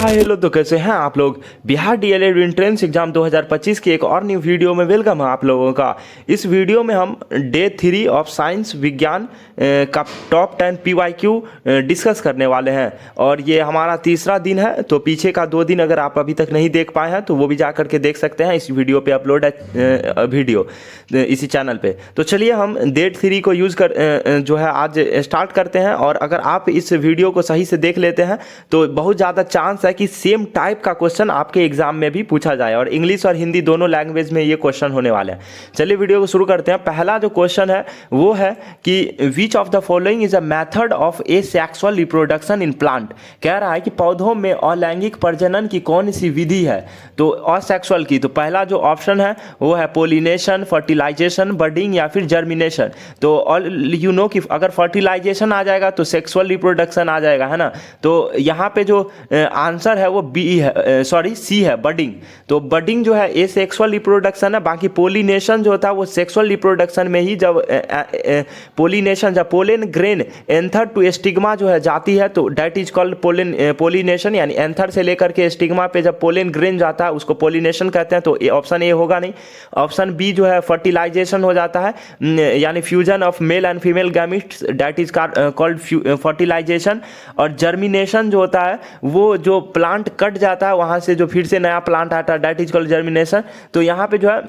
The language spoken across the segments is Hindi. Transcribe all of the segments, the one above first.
हाय हेलो, तो कैसे हैं आप लोग। बिहार डीएलएड एंट्रेंस एग्जाम 2025 की एक और न्यू वीडियो में वेलकम है आप लोगों का। इस वीडियो में हम डे 3 ऑफ साइंस विज्ञान का टॉप 10 पीवाईक्यू डिस्कस करने वाले हैं और ये हमारा तीसरा दिन है। तो पीछे का 2 दिन अगर आप अभी तक नहीं देख पाए हैं तो वो भी जा करके देख सकते हैं। इस वीडियो पे अपलोड है वीडियो इसी चैनल पे। तो चलिए हम डे 3 को यूज़ कर जो है आज स्टार्ट करते हैं। और अगर आप इस वीडियो को सही से देख लेते हैं तो बहुत ज़्यादा चांस है कि सेम टाइप का क्वेश्चन आपके एग्जाम में भी पूछा जाए और इंग्लिश और हिंदी दोनों लैंग्वेज में ये क्वेश्चन होने वाले हैं। चलिए वीडियो को शुरू करते हैं। पहला जो क्वेश्चन है वो है कि विच of the following is a method of A sexual reproduction in plant. कह रहा है कि पौधों में अलैंगिक प्रजनन की कौन सी विधि है। तो असेक्सुअल की, तो पहला जो ऑप्शन है वो है पोलिनेशन, फर्टिलाइजेशन, बडिंग या फिर जर्मिनेशन। तो ऑल यू नो कि अगर फर्टिलाइजेशन आ जाएगा तो सेक्सुअल रिप्रोडक्शन आ जाएगा, है ना। तो यहाँ पे जो आंसर है वो बी है, सॉरी सी है, बडिंग। तो बडिंग जो है ए सेक्सुअल रिप्रोडक्शन है। बाकी पोलिनेशन जो होता है वो सेक्सुअल रिप्रोडक्शन में ही, जब पोलिनेशन, जब pollen grain anther to stigma जो है जाती है तो डेट इज कॉल्ड पोलिनेशन। यानी एंथर से लेकर के स्टिग्मा पे जब पोलन ग्रेन जाता है उसको पोलिनेशन कहते हैं। तो ऑप्शन ए होगा नहीं। ऑप्शन बी जो है फर्टिलाइजेशन हो जाता है, यानी fusion of male and female gametes, that is called fertilization. और जर्मिनेशन जो होता है वो जो प्लांट कट जाता है वहाँ से जो फिर से नया प्लांट आता है, डेट इज कॉल्ड जर्मिनेशन। तो यहाँ पे जो है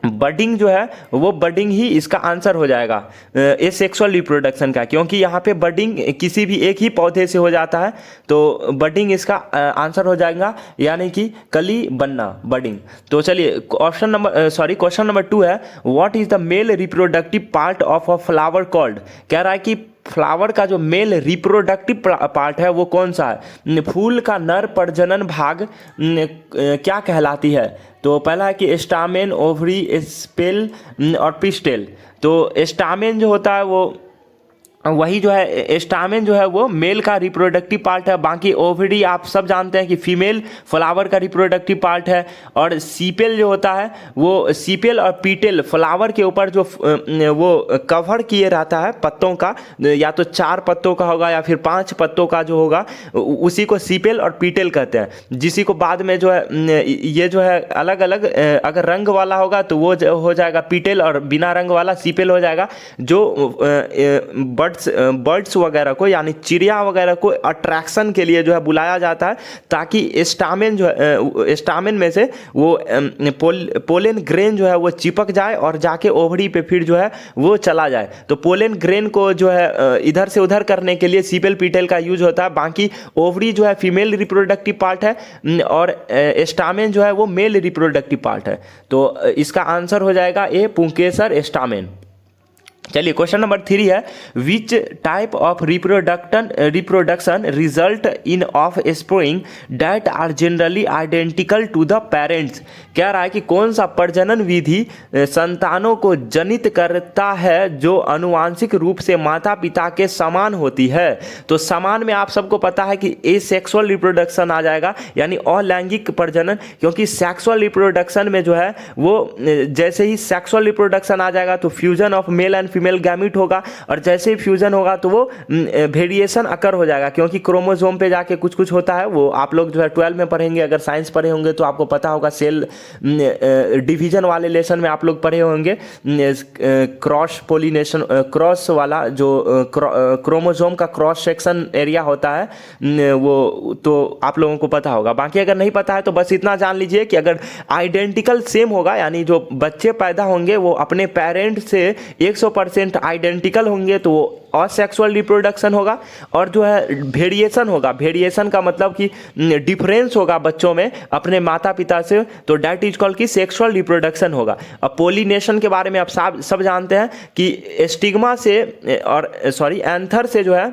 बडिंग जो है वो बडिंग ही इसका आंसर हो जाएगा ए सेक्सुअल रिप्रोडक्शन का, क्योंकि यहाँ पे बडिंग किसी भी एक ही पौधे से हो जाता है। तो बडिंग इसका आंसर हो जाएगा, यानी कि कली बनना, बडिंग। तो चलिए क्वेश्चन नंबर 2 है what is the male reproductive part of a flower called. कह रहा है कि फ्लावर का जो मेल रिप्रोडक्टिव पार्ट है वो कौन सा है। फूल का नर प्रजनन भाग क्या कहलाती है। तो पहला है कि स्टामेन, ओवरी, स्पेल और पिस्टेल। तो स्टामेन जो होता है वो वही जो है, स्टामेन जो है वो मेल का रिप्रोडक्टिव पार्ट है। बाकी ओवरी आप सब जानते हैं कि फीमेल फ्लावर का रिप्रोडक्टिव पार्ट है। और सीपेल जो होता है वो, सीपेल और पीटेल फ्लावर के ऊपर जो वो कवर किए रहता है पत्तों का, या तो 4 पत्तों का होगा या फिर 5 पत्तों का जो होगा उसी को सीपेल और पीटेल कहते हैं। जिसी को बाद में जो है ये जो है अलग अलग, अगर रंग वाला होगा तो वो हो जाएगा पीटेल और बिना रंग वाला सीपेल हो जाएगा। जो बर्ड्स वगैरह को, यानी चिड़िया वगैरह को अट्रैक्शन के लिए जो है बुलाया जाता है, ताकि स्टामेन जो है, स्टामेन में से वो पोलन ग्रेन जो है वो चिपक जाए और जाके ओवरी पे फिर जो है वो चला जाए। तो पोलन ग्रेन को जो है इधर से उधर करने के लिए सीपेल पीटेल का यूज होता है। बाकी ओवरी जो है फीमेल रिप्रोडक्टिव पार्ट है और स्टामेन जो है वो मेल रिप्रोडक्टिव पार्ट है। तो इसका आंसर हो जाएगा ए, पुंकेसर स्टामेन। चलिए क्वेश्चन नंबर 3 है which type of reproduction result in offspring that are generally identical to the parents. कह रहा है कि कौन सा प्रजनन विधि संतानों को जनित करता है जो अनुवांशिक रूप से माता पिता के समान होती है। तो समान में आप सबको पता है कि ए सेक्सुअल रिप्रोडक्शन आ जाएगा, यानी अलैंगिक प्रजनन। क्योंकि सेक्सुअल रिप्रोडक्शन में जो है वो जैसे ही सेक्सुअल रिप्रोडक्शन आ जाएगा तो fusion of male and female gamete होगा, और जैसे ही फ्यूजन होगा तो वो वेरिएशन अकर हो जाएगा। क्योंकि क्रोमोसोम पे जाके कुछ कुछ होता है, वो आप लोग जो है 12 में पढ़ेंगे, अगर साइंस पढ़े होंगे तो आपको पता होगा। सेल डिवीजन वाले लेसन में आप लोग पढ़े होंगे क्रॉस पोलिनेशन, क्रॉस वाला जो क्रोमोसोम का क्रॉस सेक्शन एरिया होता है वो तो आप लोगों को पता होगा। बाकी अगर नहीं पता है तो बस इतना जान लीजिए कि अगर आइडेंटिकल सेम होगा, यानी जो बच्चे पैदा होंगे वो अपने पेरेंट से 100% आइडेंटिकल होंगे तो वो असेक्सुअल रिप्रोडक्शन होगा। और जो है वेरिएशन होगा, वेरिएशन का मतलब कि डिफरेंस होगा बच्चों में अपने माता पिता से, तो डेट इज कॉल्ड की सेक्सुअल रिप्रोडक्शन होगा। अब पोलिनेशन के बारे में आप सब जानते हैं कि स्टिग्मा से और एंथर से जो है,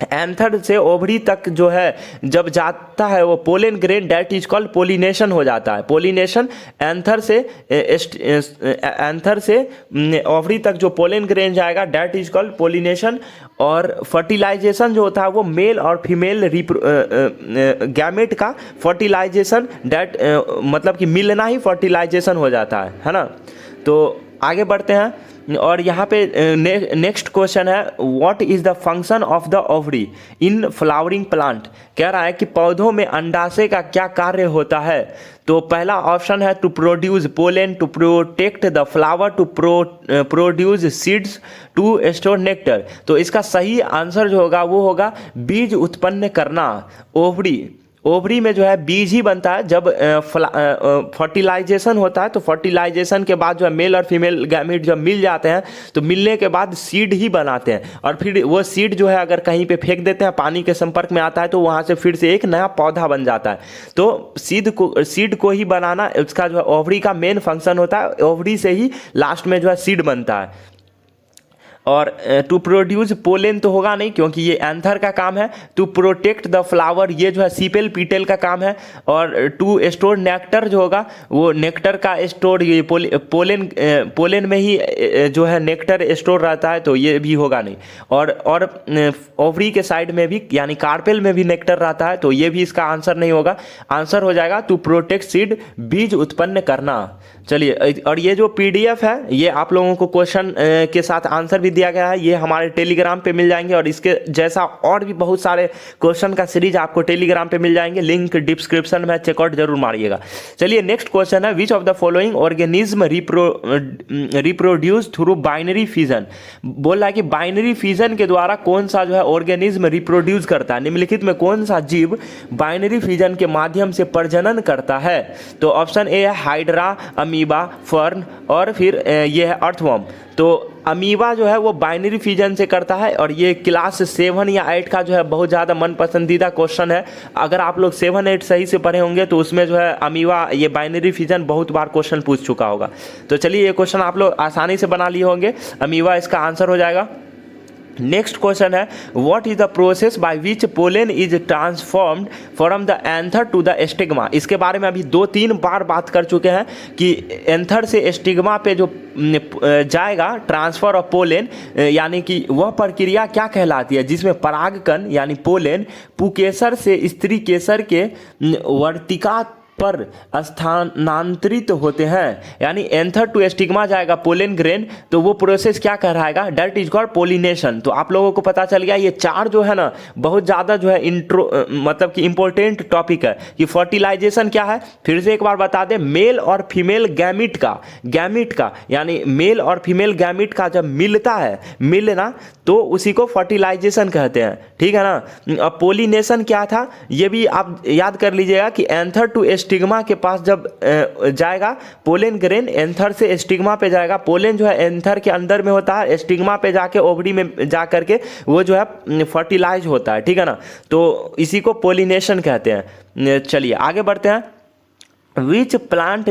एंथर से ओवरी तक जो है जब जाता है वो pollen grain, that is called pollination हो जाता है। पोलिनेशन एंथर से ओवरी तक जो पोलन ग्रेन जाएगा डेट इज कॉल्ड पोलिनेशन। और फर्टिलाइजेशन जो होता है वो मेल और फीमेल गैमेट का फर्टिलाइजेशन, डेट मतलब कि मिलना ही फर्टिलाइजेशन हो जाता है ना। तो आगे बढ़ते हैं। और यहाँ पे नेक्स्ट क्वेश्चन है, what is the function of the ovary in flowering plant. कह रहा है कि पौधों में अंडाशय का क्या कार्य होता है। तो पहला ऑप्शन है to produce pollen, to protect the flower, to produce seeds, to store nectar. तो इसका सही आंसर जो होगा वो होगा बीज उत्पन्न करना। ओवरी में जो है बीज ही बनता है। जब फर्टिलाइजेशन होता है तो फर्टिलाइजेशन के बाद जो है मेल और फीमेल गैमीट जब मिल जाते हैं तो मिलने के बाद सीड ही बनाते हैं, और फिर वो सीड जो है अगर कहीं पे फेंक देते हैं, पानी के संपर्क में आता है तो वहाँ से फिर से एक नया पौधा बन जाता है। तो सीड को ही बनाना उसका जो है ओवरी का मेन फंक्शन होता है। ओवरी से ही लास्ट में जो है सीड बनता है। और टू प्रोड्यूस पोलेन तो होगा नहीं क्योंकि ये एंथर का काम है। टू प्रोटेक्ट द फ्लावर ये जो है सीपेल पीटेल का काम है। और टू स्टोर नेक्टर जो होगा वो नेक्टर का स्टोर, ये पोलेन में ही जो है नेक्टर स्टोर रहता है, तो ये भी होगा नहीं। और ओवरी के साइड में भी यानी कार्पेल में भी नेक्टर रहता है, तो ये भी इसका आंसर नहीं होगा। आंसर हो जाएगा टू प्रोटेक्ट सीड, बीज उत्पन्न करना। चलिए, और ये जो पीडीएफ है ये आप लोगों को क्वेश्चन के साथ आंसर भी दिया गया है, ये हमारे टेलीग्राम पे मिल जाएंगे। और इसके जैसा और भी बहुत सारे क्वेश्चन का सीरीज आपको टेलीग्राम पे मिल जाएंगे, लिंक डिस्क्रिप्शन में, चेकआउट जरूर मारिएगा। चलिए नेक्स्ट क्वेश्चन है, विच of the following organism reproduce through binary fission. बोल रहा है कि बाइनरी फिजन के द्वारा कौन सा जो है ऑर्गेनिज्म रिप्रोड्यूस करता है, निम्नलिखित में कौन सा जीव बाइनरी फिजन के माध्यम से प्रजनन करता है। तो ऑप्शन ए है हाइड्रा, अमीबा, फर्न, और फिर ये है अर्थवर्म। तो अमीबा जो है वो बाइनरी फिजन से करता है, और ये क्लास 7 या 8 का जो है बहुत ज़्यादा मन पसंदीदा क्वेश्चन है। अगर आप लोग 7-8 सही से पढ़े होंगे तो उसमें जो है अमीबा ये बाइनरी फिजन बहुत बार क्वेश्चन पूछ चुका होगा। तो चलिए ये क्वेश्चन आप लोग आसानी से बना लिए होंगे, अमीबा इसका आंसर हो जाएगा। नेक्स्ट क्वेश्चन है, what is the process by which pollen is transformed from the anther to the stigma. इसके बारे में अभी 2-3 बार बात कर चुके हैं कि एंथर से स्टिग्मा पे जो जाएगा ट्रांसफर ऑफ पोलेन, यानी कि वह प्रक्रिया क्या कहलाती है जिसमें परागकण यानी पोलेन पुकेसर से स्त्री केसर के वर्तिका पर स्थानांतरित होते हैं। यानी एंथर टू स्टिग्मा जाएगा पोलेन ग्रेन, तो वो प्रोसेस क्या कहलाएगा, डेट इज कॉल्ड पोलिनेशन। तो आप लोगों को पता चल गया, ये 4 जो है ना बहुत ज़्यादा जो है मतलब कि इंपॉर्टेंट टॉपिक है कि फर्टिलाइजेशन क्या है। फिर से एक बार बता दें, मेल और फीमेल गैमिट का यानी मेल और फीमेल गैमिट का जब मिलना तो उसी को फर्टिलाइजेशन कहते हैं, ठीक है ना। अब पोलिनेशन क्या था ये भी आप याद कर लीजिएगा कि एंथर टू स्टिग्मा के पास जब जाएगा पोलेन ग्रेन, एंथर से स्टिग्मा पे जाएगा। पोलेन जो है एंथर के अंदर में होता है, स्टिग्मा पे जाके ओवरी में जा करके वो जो है फर्टिलाइज होता है, ठीक है ना। तो इसी को पोलिनेशन कहते हैं। चलिए आगे बढ़ते हैं। Which plant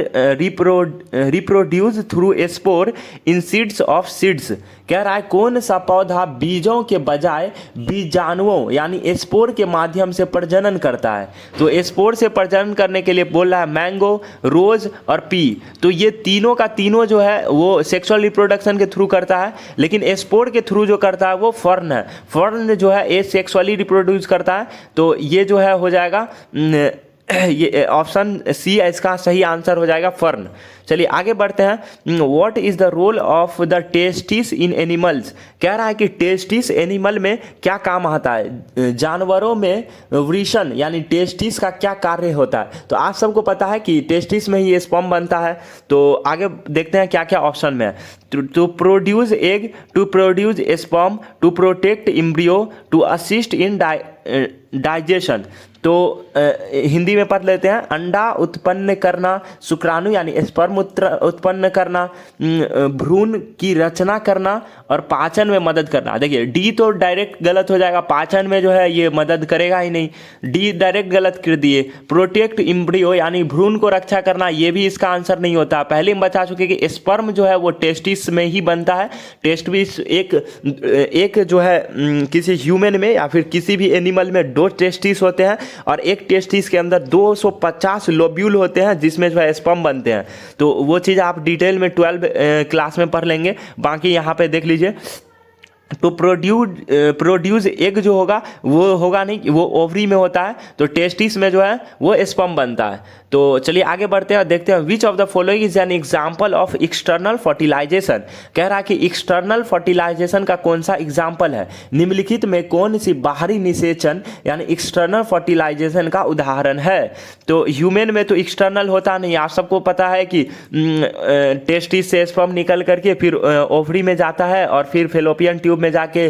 reproduce through a spore in seeds of seeds। कह रहा है कौन सा पौधा बीजों के बजाय बीजाणुओं यानी स्पोर के माध्यम से प्रजनन करता है। तो स्पोर से प्रजनन करने के लिए बोल रहा है मैंगो, रोज और पी। तो ये तीनों का तीनों जो है वो सेक्सुअल रिप्रोडक्शन के थ्रू करता है, लेकिन स्पोर के थ्रू जो करता है वो फर्न है। फर्न जो है ए सेक्सुअली रिप्रोड्यूस करता है। तो ये जो है हो जाएगा ये ऑप्शन सी इसका सही आंसर हो जाएगा, फर्न। चलिए आगे बढ़ते हैं। What is the role of the testis in animals. कह रहा है कि टेस्टिस एनिमल में क्या काम आता है, जानवरों में वृषण यानी टेस्टिस का क्या कार्य होता है। तो आप सबको पता है कि टेस्टिस में ही स्पर्म बनता है। तो आगे देखते हैं क्या क्या ऑप्शन में है। To produce egg, to produce sperm, to protect embryo, to assist in digestion. तो हिंदी में पढ़ लेते हैं। अंडा उत्पन्न करना, शुक्राणु यानी स्पर्म उत्पन्न करना, भ्रूण की रचना करना और पाचन में मदद करना। देखिए डी तो डायरेक्ट गलत हो जाएगा, पाचन में जो है ये मदद करेगा ही नहीं, डी डायरेक्ट गलत कर दिए। प्रोटेक्ट एम्ब्रियो यानी भ्रूण को रक्षा करना, ये भी इसका आंसर नहीं होता। पहले हम बता चुके कि स्पर्म जो है वो टेस्टिस में ही बनता है। टेस्टिस एक जो है किसी ह्यूमन में या फिर किसी भी एनिमल में 2 टेस्टिस होते हैं, और एक टेस्टिस के अंदर 250 लोब्यूल होते हैं जिसमें जो है स्पर्म बनते हैं। तो वो चीज़ आप डिटेल में 12 क्लास में पढ़ लेंगे, बाकी यहाँ पे देख लीजिए। तो प्रोड्यूस एग जो होगा वो होगा नहीं, वो ओवरी में होता है, तो टेस्टिस में जो है वो स्पर्म बनता है। तो चलिए आगे बढ़ते हैं और देखते हैं which of the following is an example of external fertilization. कह रहा है कि एक्सटर्नल फर्टिलाइजेशन का कौन सा एग्जाम्पल है, निम्नलिखित में कौन सी बाहरी निषेचन यानी एक्सटर्नल फर्टिलाइजेशन का उदाहरण है। तो ह्यूमन में तो एक्सटर्नल होता नहीं, आप सबको पता है कि टेस्टिस से स्पर्म निकल करके फिर ओवरी में जाता है और फिर फेलोपियन ट्यूब में जाके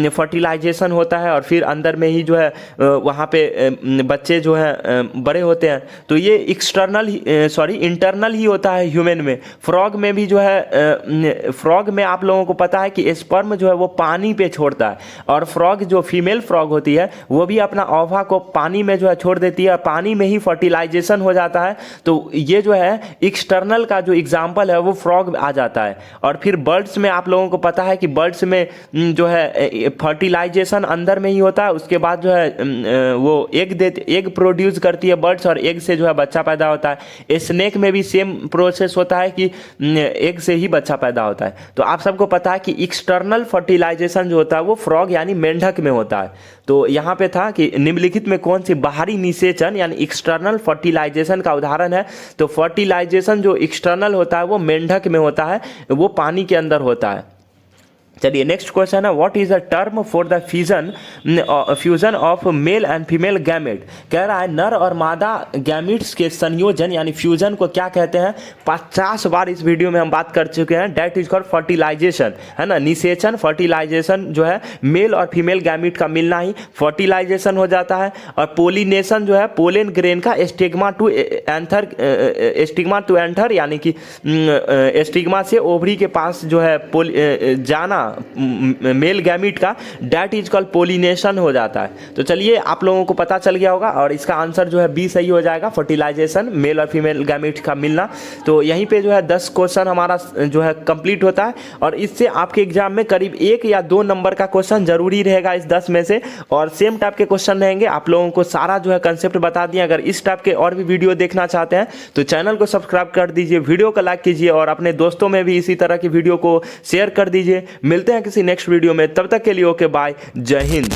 फर्टिलाइजेशन होता है और फिर अंदर में ही जो है वहाँ पे बच्चे जो हैं बड़े होते हैं। तो ये एक्सटर्नल इंटरनल ही होता है ह्यूमन में। फ्रॉग में भी जो है फ्रॉग में आप लोगों को पता है कि स्पर्म जो है वो पानी पे छोड़ता है और फ्रॉग जो फीमेल फ्रॉग होती है वो भी अपना ओवा को पानी में जो है छोड़ देती है, पानी में ही फर्टिलाइजेशन हो जाता है। तो ये जो है एक्सटर्नल का जो एग्जाम्पल है वो फ्रॉग आ जाता है। और फिर बर्ड्स में आप लोगों को पता है कि बर्ड्स में जो है फर्टिलाइजेशन अंदर में ही होता है, उसके बाद जो है वो एग प्रोड्यूस करती है बर्ड्स और एग से जो है बच्चा पैदा होता है। स्नेक में भी सेम प्रोसेस होता है कि एग से ही बच्चा पैदा होता है। तो आप सबको पता है कि एक्सटर्नल फर्टिलाइजेशन जो होता है वो फ्रॉग यानी मेंढक में होता है। तो यहाँ पे था कि निम्नलिखित में कौन सी बाहरी निषेचन यानी एक्सटर्नल फर्टिलाइजेशन का उदाहरण है। तो फर्टिलाइजेशन जो एक्सटर्नल होता है वो मेंढक में होता है, वो पानी के अंदर होता है। चलिए नेक्स्ट क्वेश्चन है what is the term for the fusion of male and female gamete. कह रहा है नर और मादा गैमेट्स के संयोजन यानी फ्यूजन को क्या कहते हैं। 50 बार इस वीडियो में हम बात कर चुके हैं। डेट इज कॉल्ड फर्टिलाइजेशन, है ना। निषेचन फर्टिलाइजेशन जो है मेल और फीमेल गैमेट का मिलना ही फर्टिलाइजेशन हो जाता है। और पोलिनेशन जो है पोलेन ग्रेन का स्टिग्मा टू एंथर यानी कि स्टिग्मा से ओवरी के पास जो है जाना मेल गैमीट का, डेट इज कॉल्ड पोलिनेशन हो जाता है। तो चलिए आप लोगों को पता चल गया होगा और इसका आंसर जो है बी सही हो जाएगा, फर्टिलाइजेशन मेल और फीमेल गैमीट का मिलना। तो यहीं पे जो है 10 क्वेश्चन हमारा जो है कंप्लीट होता है और इससे आपके एग्जाम में करीब 1 या 2 नंबर का क्वेश्चन जरूरी रहेगा इस 10 में से। और सेम टाइप के क्वेश्चन रहेंगे, आप लोगों को सारा जो है कंसेप्ट बता दिया। अगर इस टाइप के और भी वीडियो देखना चाहते हैं तो चैनल को सब्सक्राइब कर दीजिए, वीडियो को लाइक कीजिए और अपने दोस्तों में भी इसी तरह की वीडियो को शेयर कर दीजिए। मिलते हैं किसी नेक्स्ट वीडियो में, तब तक के लिए ओके बाय, जय हिंद।